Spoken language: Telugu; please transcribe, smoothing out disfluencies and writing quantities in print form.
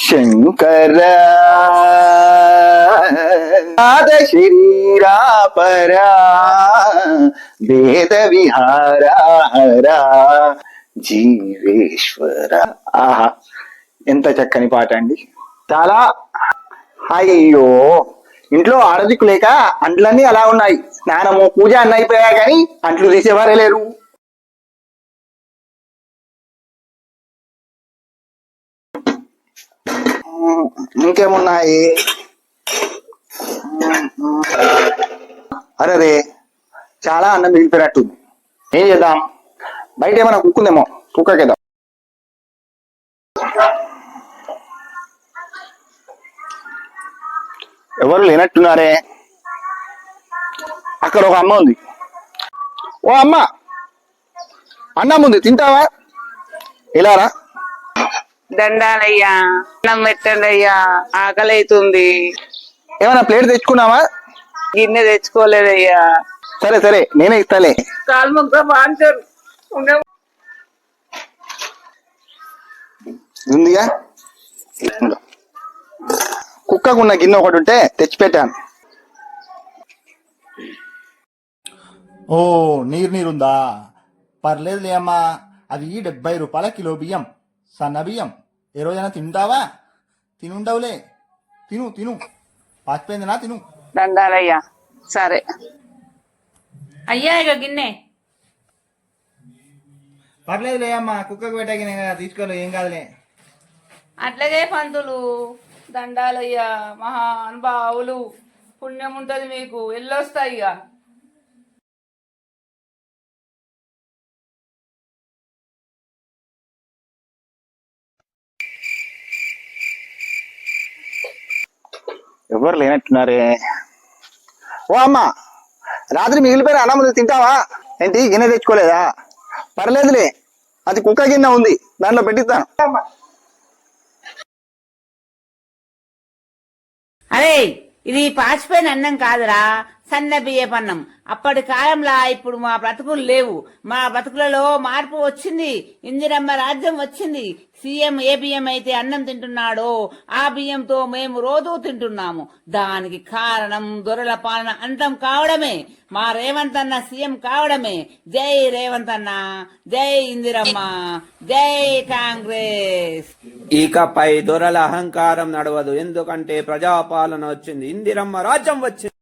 శంకర ఆద శరీరాపరా వేద విహారా జీవేశ్వర. ఆహా, ఎంత చక్కని పాట అండి. చాలా. అయ్యో, ఇంట్లో ఆడదిక్కు లేక అంట్లన్నీ అలా ఉన్నాయి. స్నానము పూజ అన్నీ అయిపోయా కానీ అంట్లు తీసేవారే లేరు. ఇంకేమున్నాయి? అరే, చాలా అన్నం మిగిలిపోయినట్టుంది. ఏం చేద్దాం? బయట ఏమైనా కుక్కుందేమో, కుక్కకేద్దాం. ఎవరు లేనట్టున్నారే. అక్కడ ఒక అమ్మ ఉంది. ఓ అమ్మ, అన్నం ఉంది, తింటావా? ఇలారా. దండాలయ్యా, అన్నం పెట్టండి అయ్యా, ఆకలి అవుతుంది. ఏమైనా ప్లేట్ తెచ్చుకున్నావా? గిన్నె తెచ్చుకోలేదయ్యా. సరే సరే, నేనే ఇస్తాలే. కాలు మొక్క బాంచారు ఉందిగా. కుక్కకున్న గిన్నె ఒకటి ఉంటే తెచ్చిపెట్టాను. ఓ, నీరుందా? పర్లేదులే అమ్మా. అవి 70 రూపాయల కిలో బియ్యం, సన్న బియ్యం. ఏ రోజైనా తింటావా? తినుండవులే. తిను తిను, పాచిపోయిందినా, తిను. దండాలయ్యా. సరే అయ్యా, ఇక గిన్నె. పర్లేదులే అమ్మా, కుక్కకు పెట్టగిన తీసుకోలే, ఏం కాదులే. అట్లాగే పంతులు. దండాలయ్యా, మహానుభావులు. పుణ్యం ఉంటది మీకు, ఎల్లొస్తాయి ఇక. ఎవరు లేనట్టున్నారే. ఓ అమ్మ, రాత్రి మిగిలిపోయిన అన్నం ఉంది, తింటావా? ఏంటి, గిన్నె తెచ్చుకోలేదా? పర్లేదులే, అది కుక్క గిన్నె ఉంది, దాంట్లో పెట్టిస్తాను. అరే, ఇది పాచిపోయిన అన్నం కాదురా, సన్న బియ్యపన్నం. అప్పటి కాలంలా ఇప్పుడు మా బ్రతుకులు లేవు. మా బ్రతుకులలో మార్పు వచ్చింది. ఇందిరమ్మ రాజ్యం వచ్చింది. సీఎం ఏ బియ్యం అయితే అన్నం తింటున్నాడో ఆ బియ్యంతో మేము రోజూ తింటున్నాము. దానికి కారణం దొరల పాలన అంతం కావడమే, మా రేవంత్ అన్న సీఎం కావడమే. జై రేవంత్ అన్న, జై ఇందిరమ్మ, జై కాంగ్రెస్. ఇకపై దొరల అహంకారం నడవదు. ఎందుకంటే ప్రజాపాలన వచ్చింది, ఇందిరమ్మ రాజ్యం వచ్చింది.